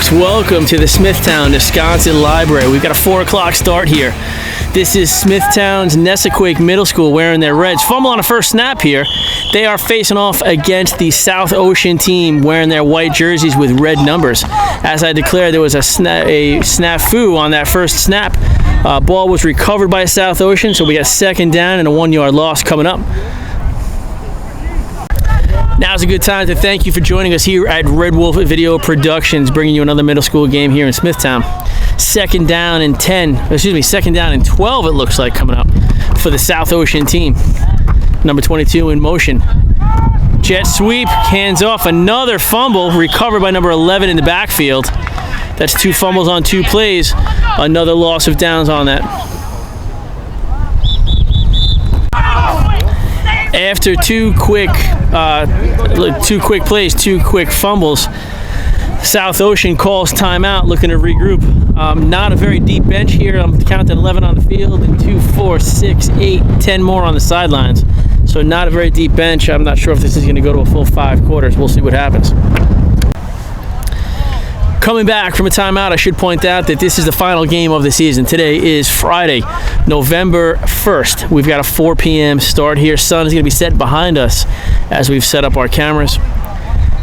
folks, welcome to the Smithtown Nesconset Library. We've got a 4 o'clock start here. This is Smithtown's Nesaquake Middle School wearing their reds. Fumble on a first snap here. They are facing off against the South Ocean team wearing their white jerseys with red numbers. As I declared, there was a snafu on that first snap. Ball was recovered by South Ocean, so we got second down and a 1-yard loss coming up. Now's a good time to thank you for joining us here at Red Wolf Video Productions, bringing you another middle school game here in Smithtown. Second down and 12 it looks like coming up for the South Ocean team. Number 22 in motion. Jet sweep, hands off, another fumble, recovered by number 11 in the backfield. That's 2 fumbles on 2 plays, another loss of downs on that. After two quick plays, 2 quick fumbles, South Ocean calls timeout, looking to regroup. Not a very deep bench here. I'm counting 11 on the field and 2, 4, 6, 8, 10 more on the sidelines. So not a very deep bench. I'm not sure if this is going to go to a full 5 quarters. We'll see what happens. Coming back from a timeout, I should point out that this is the final game of the season. Today is Friday, November 1st. We've got a 4 p.m. start here. Sun is going to be set behind us as we've set up our cameras.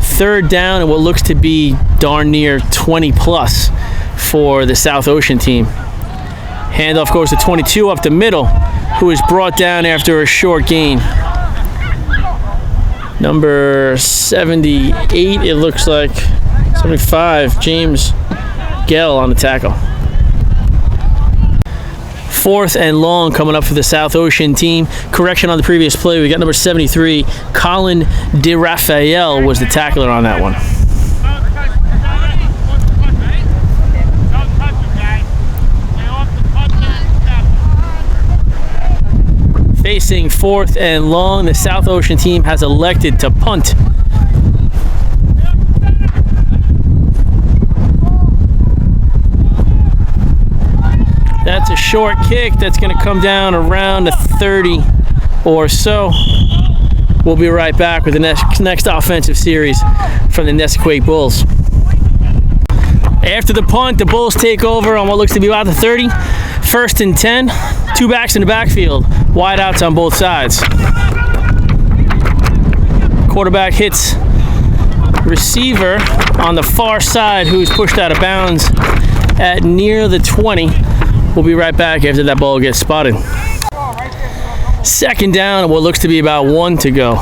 Third down and what looks to be darn near 20 plus for the South Ocean team. Handoff goes to 22 up the middle, who is brought down after a short gain. Number 78, it looks like. 75, James Gell on the tackle. 4th and long coming up for the South Ocean team. Correction on the previous play. We got number 73, Colin DeRaphael was the tackler on that one. Facing 4th and long, the South Ocean team has elected to punt. That's a short kick that's going to come down around the 30 or so. We'll be right back with the next offensive series from the Nesaquake Bulls. After the punt, the Bulls take over on what looks to be about the 30. 1st and 10, 2 backs in the backfield, wide outs on both sides. Quarterback hits receiver on the far side, who's pushed out of bounds at near the 20. We'll be right back after that ball gets spotted. Second down, what looks to be about 1 to go.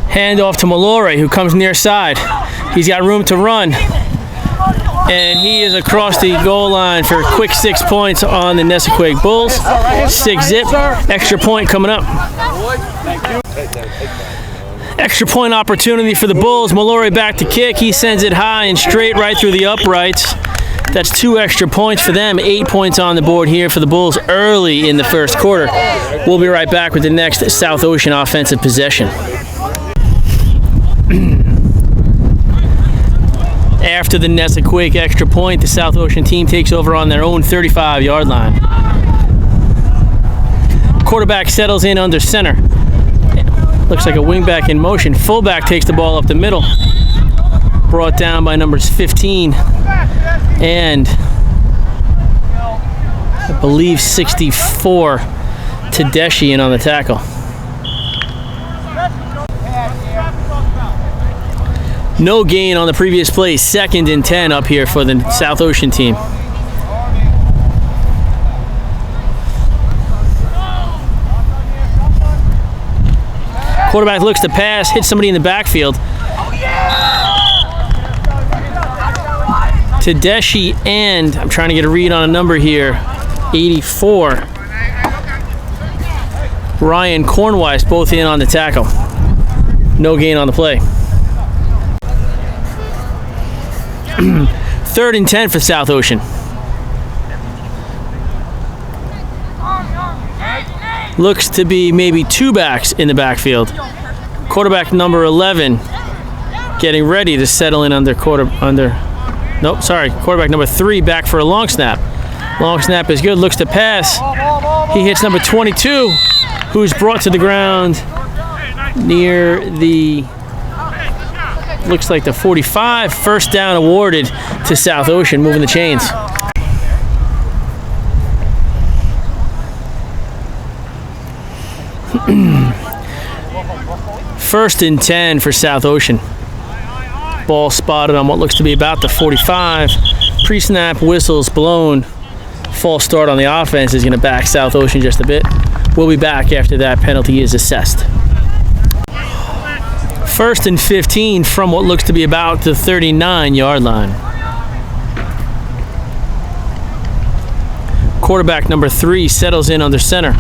Hand off to Mallory, who comes near side. He's got room to run. And he is across the goal line for a quick 6 points on the Nesaquake Bulls. 6-zip, extra point coming up. Extra point opportunity for the Bulls. Mallory back to kick. He sends it high and straight right through the uprights. That's 2 extra points for them. 8 points on the board here for the Bulls early in the first quarter. We'll be right back with the next South Ocean offensive possession. After the Nesaquake extra point, the South Ocean team takes over on their own 35-yard line. Quarterback settles in under center. Looks like a wingback in motion. Fullback takes the ball up the middle. Brought down by numbers 15 and I believe 64, Tedeschi in on the tackle. No gain on the previous play. 2nd and 10 up here for the South Ocean team. Quarterback looks to pass, hits somebody in the backfield. Tedeschi and, I'm trying to get a read on a number here, 84. Ryan Cornwise both in on the tackle. No gain on the play. 3rd and 10 for South Ocean. Looks to be maybe 2 backs in the backfield. Quarterback number 11 getting ready to settle in quarterback number 3 back for a long snap. Long snap is good, looks to pass. He hits number 22, who's brought to the ground near the, looks like the 45. First down awarded to South Ocean, moving the chains. First and 10 for South Ocean. Ball spotted on what looks to be about the 45. Pre-snap whistles blown. False start on the offense is going to back South Ocean just a bit. We'll be back after that penalty is assessed. First and 15 from what looks to be about the 39-yard line. Quarterback number 3 settles in under center.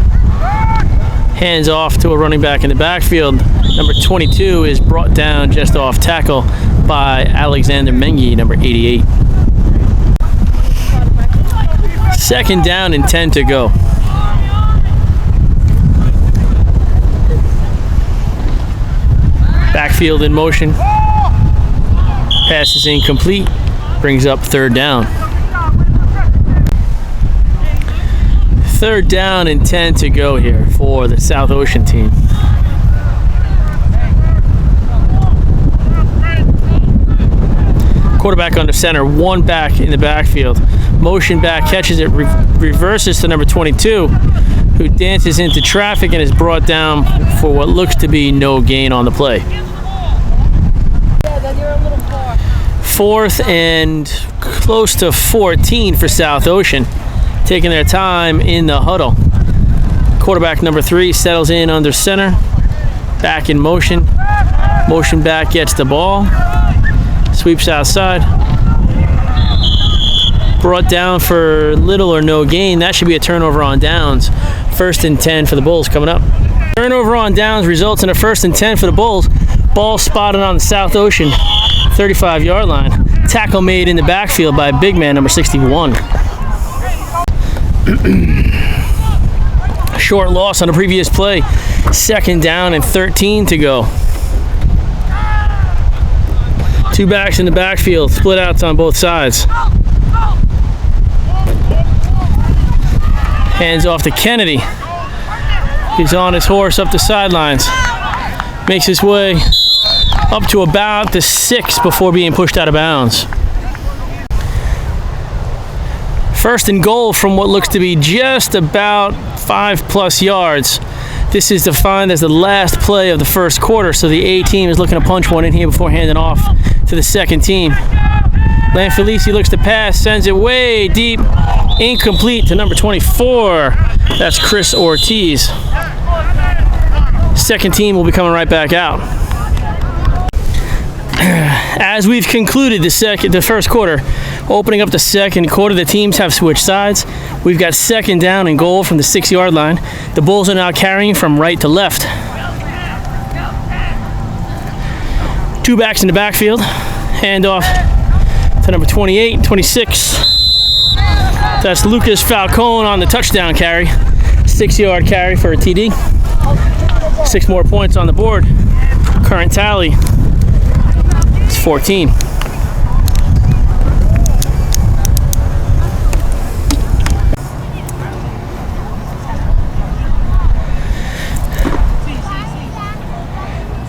Hands off to a running back in the backfield. Number 22 is brought down just off tackle by Alexander Mengi, number 88. Second down and 10 to go. Backfield in motion. Pass is incomplete. Brings up third down. Third down and 10 to go here for the South Ocean team. Quarterback under center, one back in the backfield. Motion back, catches it, reverses to number 22, who dances into traffic and is brought down for what looks to be no gain on the play. Fourth and close to 14 for South Ocean, taking their time in the huddle. Quarterback number 3 settles in under center, back in motion. Motion back gets the ball, sweeps outside. Brought down for little or no gain. That should be a turnover on downs. First and 10 for the Bulls coming up. Turnover on downs results in a first and 10 for the Bulls. Ball spotted on the South Ocean 35-yard line. Tackle made in the backfield by big man number 61. Short loss on the previous play. Second down and 13 to go. Two backs in the backfield, split outs on both sides. Hands off to Kennedy. He's on his horse up the sidelines. Makes his way up to about the 6 before being pushed out of bounds. First and goal from what looks to be just about 5+ yards. This is defined as the last play of the first quarter, so the A team is looking to punch one in here before handing off to the second team. Lanfelici looks to pass, sends it way deep, incomplete to number 24. That's Chris Ortiz. Second team will be coming right back out. As we've concluded the first quarter, opening up the second quarter, the teams have switched sides. We've got second down and goal from the 6-yard line. The Bulls are now carrying from right to left. Two backs in the backfield. Hand off to number 28, 26. That's Lucas Falcone on the touchdown carry. 6-yard carry for a TD. 6 more points on the board. Current tally is 14.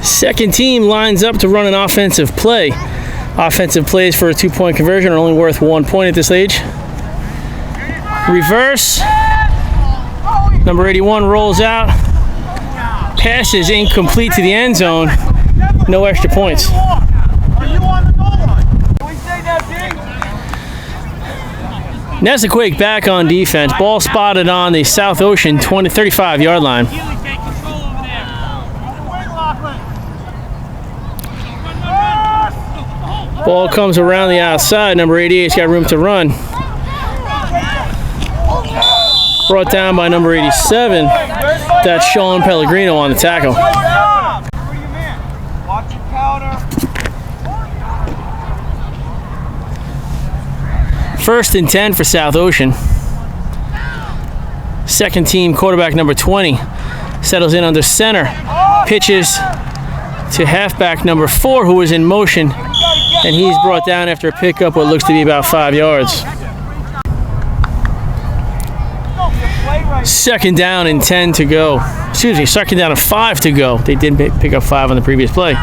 Second team lines up to run an offensive play. Offensive plays for a 2-point conversion are only worth 1 point at this age. Reverse. Number 81 rolls out. Pass is incomplete to the end zone. No extra points. Nesaquake back on defense. Ball spotted on the South Ocean 35-yard line. Ball comes around the outside. Number 88's got room to run. Brought down by number 87. That's Sean Pellegrino on the tackle. First and 10 for South Ocean. Second team quarterback number 20 settles in under center. Pitches to halfback number 4 who is in motion. And he's brought down after a pickup what looks to be about 5 yards. Second down and 10 to go. Excuse me, second down and 5 to go. They did pick up 5 on the previous play.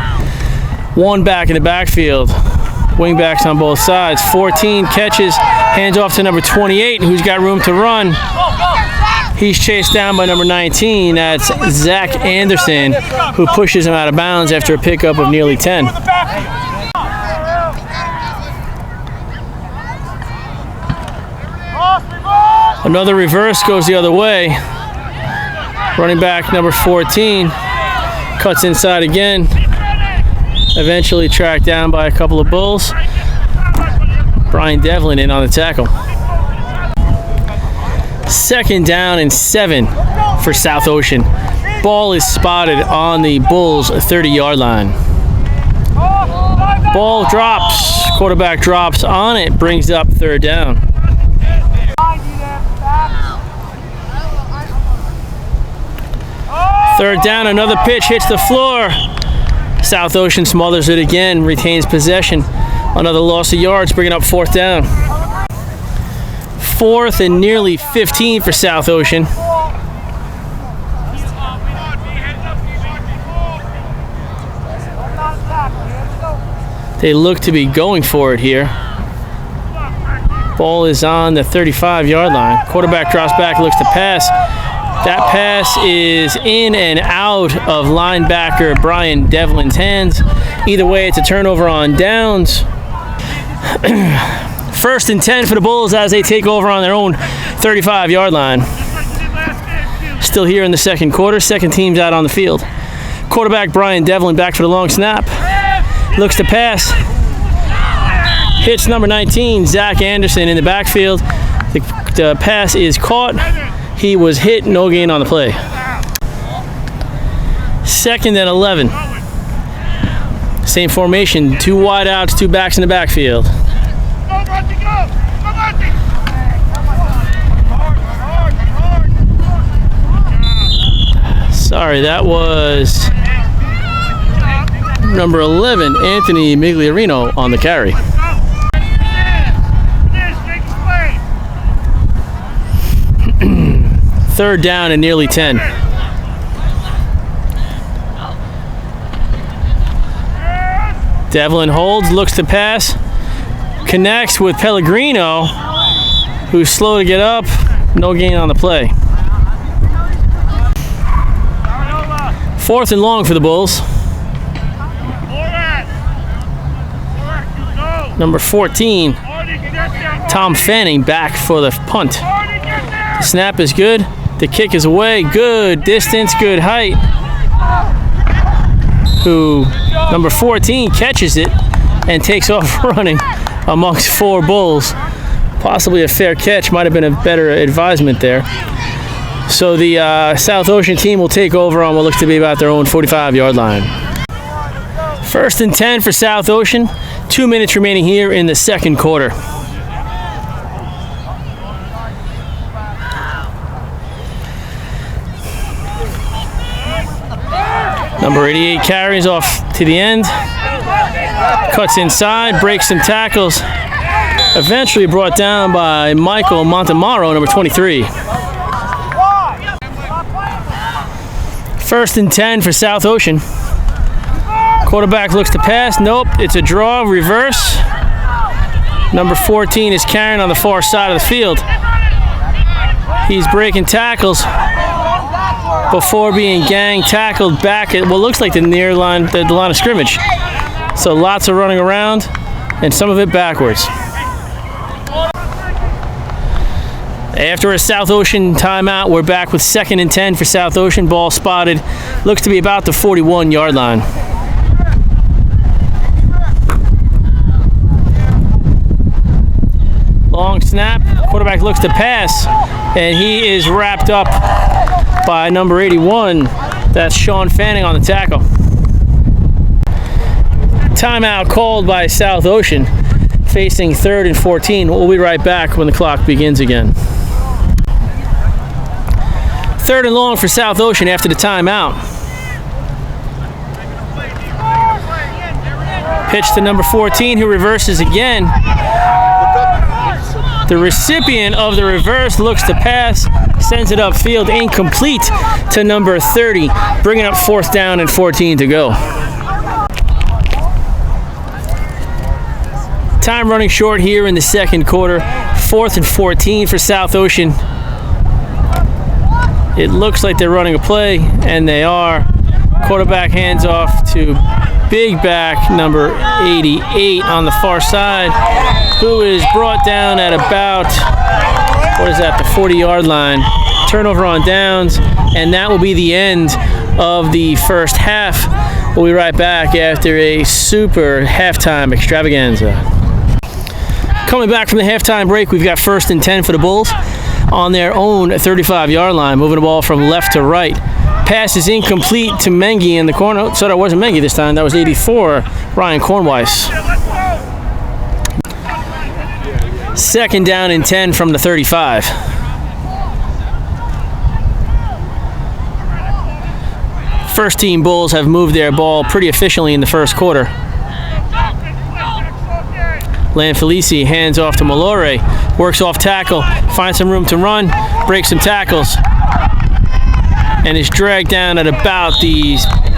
One back in the backfield. Wingbacks on both sides. 14 catches, hands off to number 28, who's got room to run. He's chased down by number 19. That's Zach Anderson, who pushes him out of bounds after a pickup of nearly 10. Another reverse goes the other way. Running back number 14 cuts inside again. Eventually tracked down by a couple of Bulls. Brian Devlin in on the tackle. 2nd down and 7 for South Ocean. Ball is spotted on the Bulls' 30-yard line. Ball drops. Quarterback drops on it. Brings up 3rd down. 3rd down. Another pitch hits the floor. South Ocean smothers it again. Retains possession. Another loss of yards. Bringing up 4th down. 4th and nearly 15 for South Ocean. They look to be going for it here. Ball is on the 35-yard line. Quarterback drops back, looks to pass. That pass is in and out of linebacker Brian Devlin's hands. Either way, it's a turnover on downs. 1st and 10 for the Bulls as they take over on their own 35-yard line. Still here in the 2nd quarter. 2nd team's out on the field. Quarterback Brian Devlin back for the long snap. Looks to pass. Hits number 19, Zach Anderson, in the backfield. The pass is caught. He was hit. No gain on the play. 2nd and 11. Same formation. 2 wide outs, 2 backs in the backfield. Sorry, that was number 11, Anthony Migliarino, on the carry. Third down and nearly 10. Devlin holds, looks to pass, connects with Pellegrino, who's slow to get up. No gain on the play. 4th and long for the Bulls. Number 14, Tom Fanning, back for the punt. The snap is good. The kick is away. Good distance, good height. Number 14 catches it and takes off running amongst 4 Bulls. Possibly a fair catch. Might have been a better advisement there. So the South Ocean team will take over on what looks to be about their own 45-yard line. 1st and 10 for South Ocean. 2 minutes remaining here in the 2nd quarter. Number 88 carries off to the end. Cuts inside, breaks some tackles. Eventually brought down by Michael Montemaro, number 23. 1st and 10 for South Ocean. Quarterback looks to pass. Nope, it's a draw, reverse. Number 14 is carrying on the far side of the field. He's breaking tackles before being gang tackled back at what looks like the near line, the line of scrimmage. So lots of running around and some of it backwards. After a South Ocean timeout, we're back with 2nd and 10 for South Ocean. Ball spotted. Looks to be about the 41-yard line. Long snap. Quarterback looks to pass, and he is wrapped up by number 81. That's Sean Fanning on the tackle. Timeout called by South Ocean, facing 3rd and 14. We'll be right back when the clock begins again. 3rd and long for South Ocean after the timeout. Pitch to number 14, who reverses again. The recipient of the reverse looks to pass, sends it upfield, incomplete to number 30, bringing up 4th down and 14 to go. Time running short here in the second quarter. 4th and 14 for South Ocean. It looks like they're running a play, and they are. Quarterback hands off to big back number 88 on the far side, who is brought down at about, what is that, the 40-yard line. Turnover on downs, and that will be the end of the first half. We'll be right back after a super halftime extravaganza. Coming back from the halftime break, we've got 1st and 10 for the Bulls on their own 35-yard line, moving the ball from left to right. Pass is incomplete to Mengi in the corner. So that wasn't Mengi this time. That was 84, Ryan Kornweiss. 2nd down and 10 from the 35. First team Bulls have moved their ball pretty efficiently in the first quarter. Lanfelici hands off to Malore, works off tackle, finds some room to run, breaks some tackles, and is dragged down at about the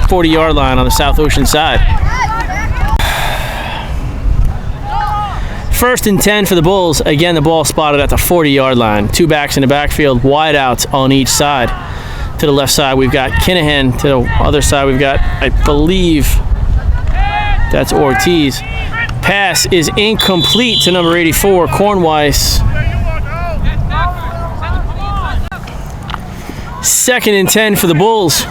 40-yard line on the South Ocean side. 1st and 10 for the Bulls. Again, the ball spotted at the 40-yard line. 2 backs in the backfield, wide outs on each side. To the left side, we've got Kinahan. To the other side, we've got, I believe, that's Ortiz. Pass is incomplete to number 84, Kornweiss. 2nd and 10 for the Bulls.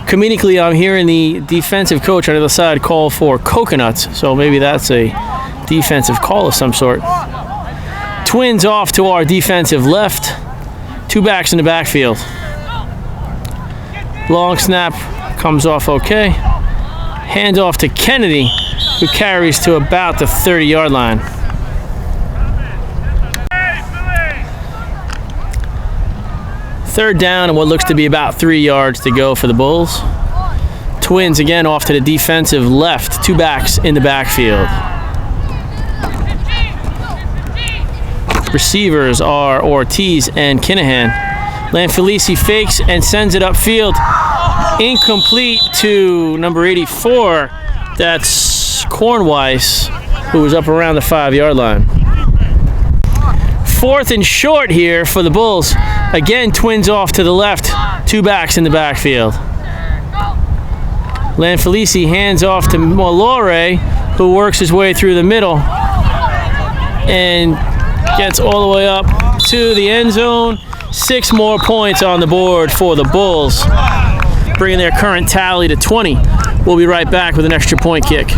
Comedically, I'm hearing the defensive coach on the other side call for coconuts, so maybe that's a defensive call of some sort. Twins off to our defensive left. 2 backs in the backfield. Long snap comes off okay. Hand off to Kennedy, who carries to about the 30-yard line. Third down and what looks to be about 3 yards to go for the Bulls. Twins again off to the defensive left. 2 backs in the backfield. Receivers are Ortiz and Kinahan. Lanfelici fakes and sends it upfield. Incomplete to number 84. That's Kornweiss, who was up around the 5-yard line. 4th and short here for the Bulls. Again, Twins off to the left. 2 backs in the backfield. Lanfelici hands off to Malore, who works his way through the middle and gets all the way up to the end zone. 6 more points on the board for the Bulls, bringing their current tally to 20. We'll be right back with an extra point kick.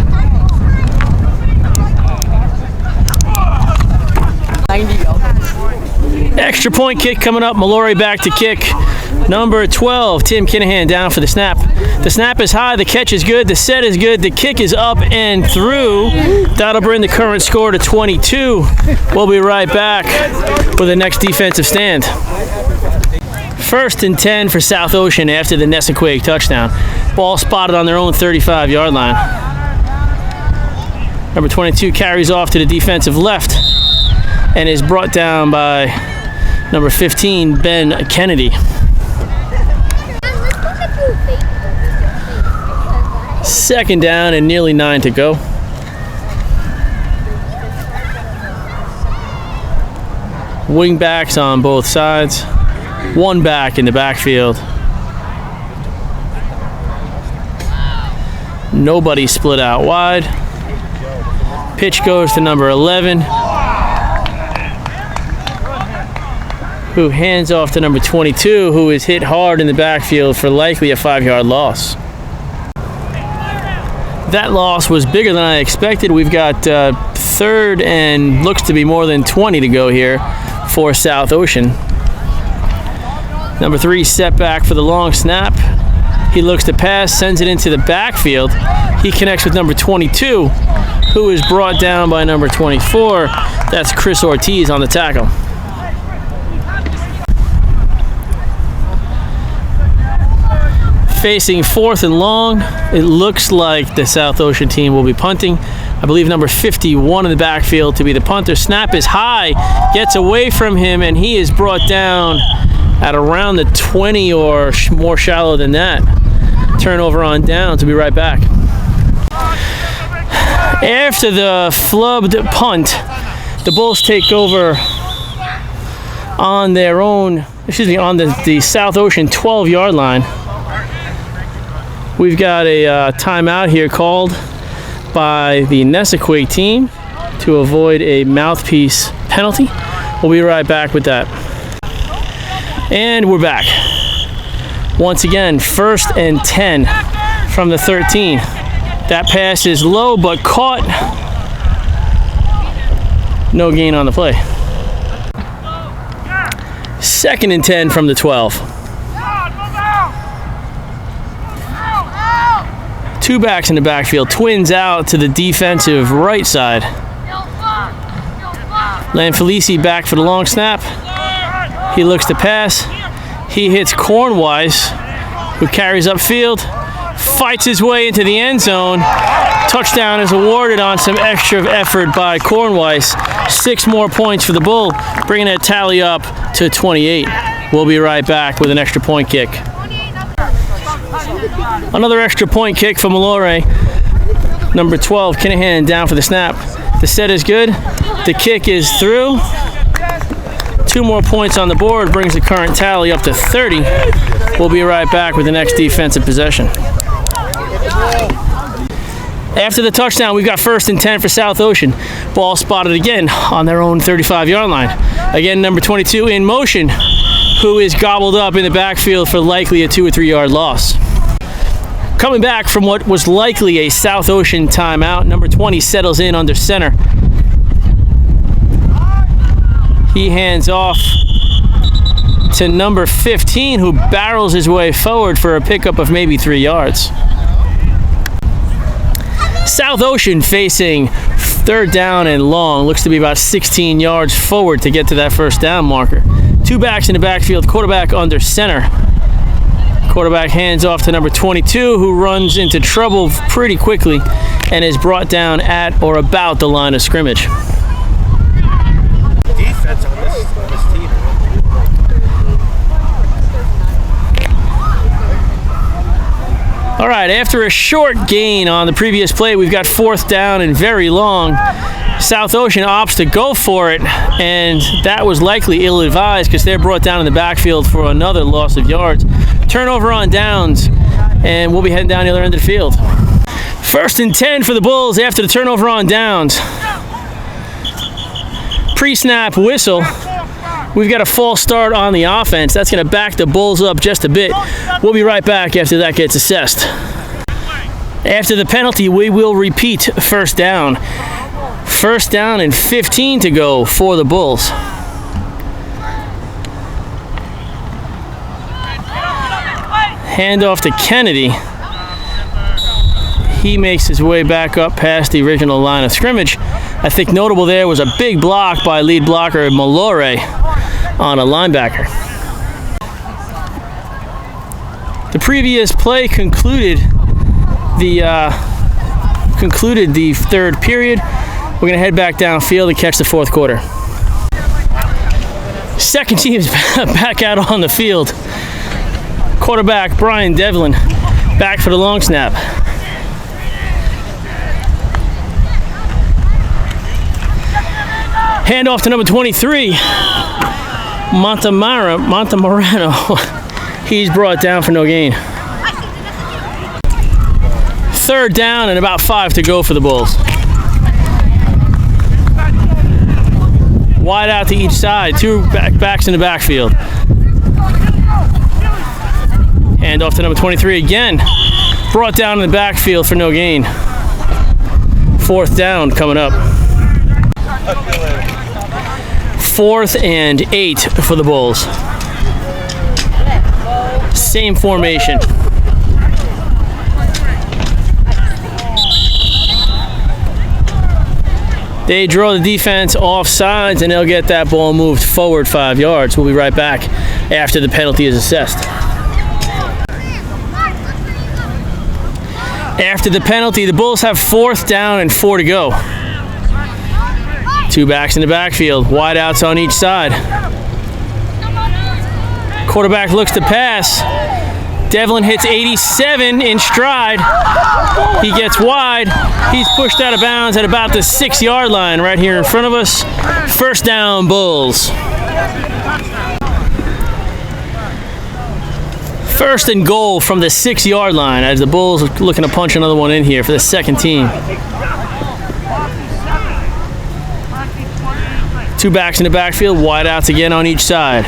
Extra point kick coming up. Mallory back to kick. Number 12, Tim Kinahan down for the snap. The snap is high, the catch is good, the set is good, the kick is up and through. That'll bring the current score to 22. We'll be right back with the next defensive stand. 1st and 10 for South Ocean after the Nesaquake touchdown. Ball spotted on their own 35-yard line. Number 22 carries off to the defensive left and is brought down by number 15, Ben Kennedy. 2nd down and nearly 9 to go. Wing backs on both sides. 1 back in the backfield. Nobody split out wide. Pitch goes to number 11, who hands off to number 22, who is hit hard in the backfield for likely a 5-yard loss. That loss was bigger than I expected. We've got 3rd and looks to be more than 20 to go here for South Ocean. Number 3 step back for the long snap. He looks to pass, sends it into the backfield. He connects with number 22, who is brought down by number 24. That's Chris Ortiz on the tackle. Facing 4th and long, it looks like the South Ocean team will be punting. I believe number 51 in the backfield to be the punter. Snap is high, gets away from him, and he is brought down at around the 20 or more shallow than that. Turnover on downs. We'll be right back. After the flubbed punt, the Bulls take over on their own, on the South Ocean 12-yard line. We've got a timeout here called by the Nesaquake team to avoid a mouthpiece penalty. We'll be right back with that. And we're back. Once again, 1st and 10 from the 13. That pass is low but caught. No gain on the play. 2nd and 10 from the 12. 2 backs in the backfield. Twins out to the defensive right side. Lanfelici back for the long snap. He looks to pass. He hits Cornwise, who carries upfield, fights his way into the end zone. Touchdown is awarded on some extra effort by Cornwise. 6 more points for the Bull, bringing that tally up to 28. We'll be right back with an extra point kick. Another extra point kick for Mallory. Number 12, Kinahan, down for the snap. The set is good. The kick is through. 2 more points on the board brings the current tally up to 30. We'll be right back with the next defensive possession. After the touchdown, we've got 1st and 10 for South Ocean. Ball spotted again on their own 35-yard line. Again, number 22 in motion, who is gobbled up in the backfield for likely a 2 or 3 yard loss. Coming back from what was likely a South Ocean timeout, number 20 settles in under center. He hands off to number 15, who barrels his way forward for a pickup of maybe 3 yards. South Ocean facing 3rd down and long. Looks to be about 16 yards forward to get to that 1st down marker. 2 backs in the backfield, quarterback under center. Quarterback hands off to number 22, who runs into trouble pretty quickly and is brought down at or about the line of scrimmage. Defense on this team. All right, after a short gain on the previous play, we've got 4th down and very long. South Ocean opts to go for it, and that was likely ill-advised because they're brought down in the backfield for another loss of yards. Turnover on downs, and we'll be heading down the other end of the field. 1st and 10 for the Bulls after the turnover on downs. Pre-snap whistle. We've got a false start on the offense. That's going to back the Bulls up just a bit. We'll be right back after that gets assessed. After the penalty, we will repeat 1st down. 1st down and 15 to go for the Bulls. Handoff to Kennedy. He makes his way back up past the original line of scrimmage. I think notable there was a big block by lead blocker Mallory on a linebacker. The previous play concluded the 3rd period. We're going to head back downfield and catch the 4th quarter. Second team's back out on the field. Quarterback Brian Devlin back for the long snap. Handoff to number 23, Montemorano. He's brought down for no gain. 3rd down and about 5 to go for the Bulls. Wide out to each side, 2 backs in the backfield. Handoff to number 23 again. Brought down in the backfield for no gain. 4th down coming up. 4th and 8 for the Bulls. Same formation. They draw the defense off sides and they'll get that ball moved forward 5 yards. We'll be right back after the penalty is assessed. After the penalty, the Bulls have 4th down and 4 to go. 2 backs in the backfield, wide outs on each side. Quarterback looks to pass. Devlin hits 87 in stride. He gets wide. He's pushed out of bounds at about the 6-yard line right here in front of us. First down, Bulls. First and goal from the 6-yard line as the Bulls are looking to punch another one in here for the second team. Two backs in the backfield, wide outs again on each side.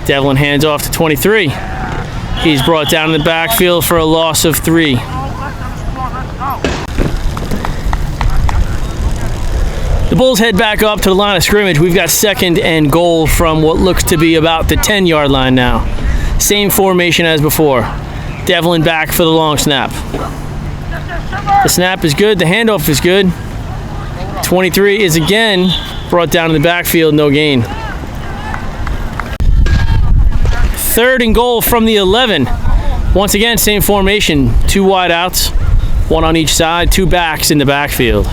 Devlin hands off to 23. He's brought down in the backfield for a loss of 3. The Bulls head back up to the line of scrimmage. We've got second and goal from what looks to be about the 10-yard line now. Same formation as before. Devlin back for the long snap. The snap is good. The handoff is good. 23 is again brought down in the backfield, no gain. Third and goal from the 11. Once again, same formation. 2 wide outs, 1 on each side, 2 backs in the backfield.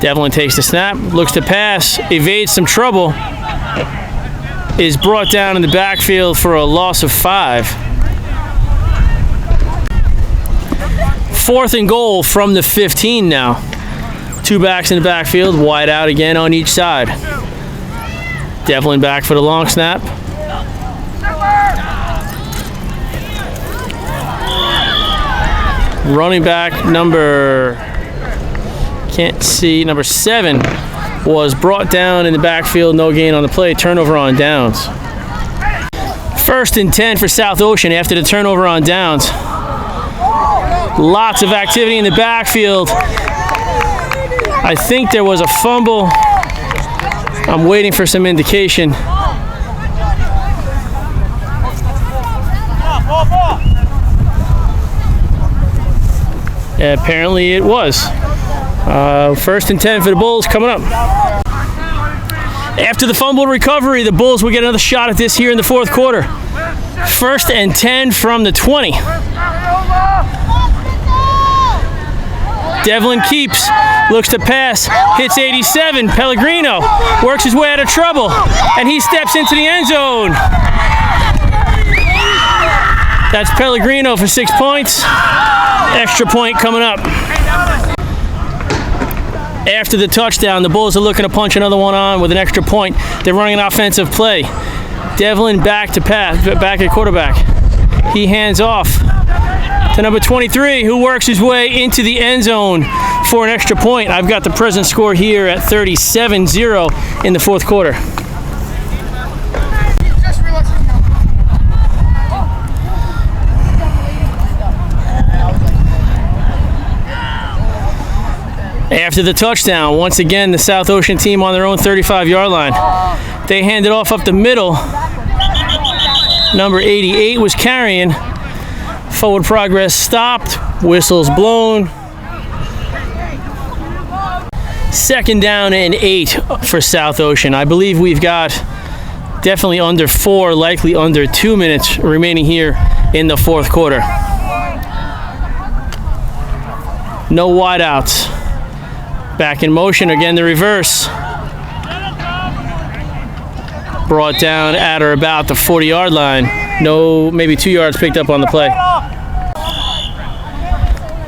Devlin takes the snap, looks to pass, evades some trouble, is brought down in the backfield for a loss of 5. Fourth and goal from the 15 now. 2 backs in the backfield, wide out again on each side. Devlin back for the long snap. Running back number, number 7 was brought down in the backfield, no gain on the play, turnover on downs. First and 10 for South Ocean after the turnover on downs. Lots of activity in the backfield. I think there was a fumble. I'm waiting for some indication. Apparently it was. First and 10 for the Bulls coming up. After the fumble recovery, the Bulls will get another shot at this here in the fourth quarter. First and 10 from the 20. Devlin keeps, looks to pass, hits 87. Pellegrino works his way out of trouble, and he steps into the end zone. That's Pellegrino for 6 points. Extra point coming up. After the touchdown, the Bulls are looking to punch another one on with an extra point. They're running an offensive play. Devlin back to pass, back at quarterback. He hands off to number 23, who works his way into the end zone for an extra point. I've got the present score here at 37-0 in the fourth quarter. After the touchdown, once again, the South Ocean team on their own 35-yard line. They hand it off up the middle. Number 88 was carrying. Forward progress stopped. Whistles blown. Second down and 8 for South Ocean. I believe we've got definitely under 4, likely under 2 minutes remaining here in the fourth quarter. No wideouts. Back in motion, again the reverse. Brought down at or about the 40-yard line. No, maybe 2 yards picked up on the play.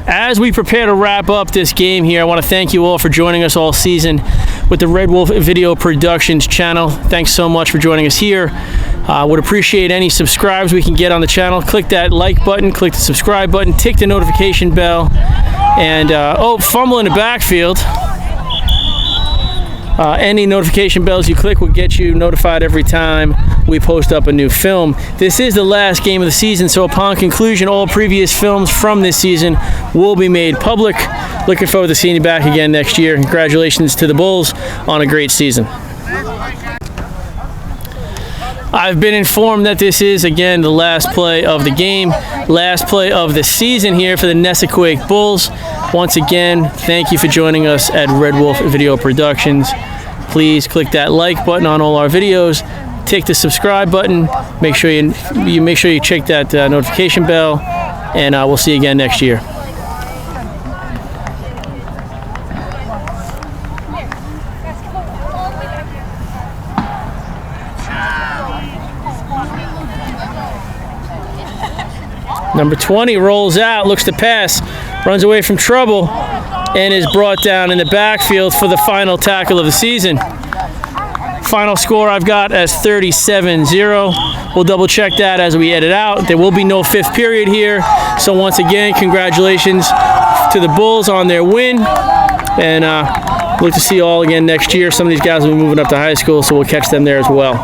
As we prepare to wrap up this game here, I want to thank you all for joining us all season with the Red Wolf Video Productions channel. Thanks so much for joining us here. Would appreciate any subscribes we can get on the channel. Click that like button, click the subscribe button, tick the notification bell, and fumble in the backfield. Any notification bells you click will get you notified every time we post up a new film. This is the last game of the season, so upon conclusion, all previous films from this season will be made public. Looking forward to seeing you back again next year. Congratulations to the Bulls on a great season. I've been informed that this is, again, the last play of the game, last play of the season here for the Nesaquake Bulls. Once again, thank you for joining us at Red Wolf Video Productions. Please click that like button on all our videos. Tick the subscribe button. Make sure you check that notification bell, and we'll see you again next year. Number 20 rolls out, looks to pass, runs away from trouble, and is brought down in the backfield for the final tackle of the season. Final score I've got as 37-0. We'll double check that as we edit out. There will be no fifth period here. So once again, congratulations to the Bulls on their win. And look to see you all again next year. Some of these guys will be moving up to high school, so we'll catch them there as well.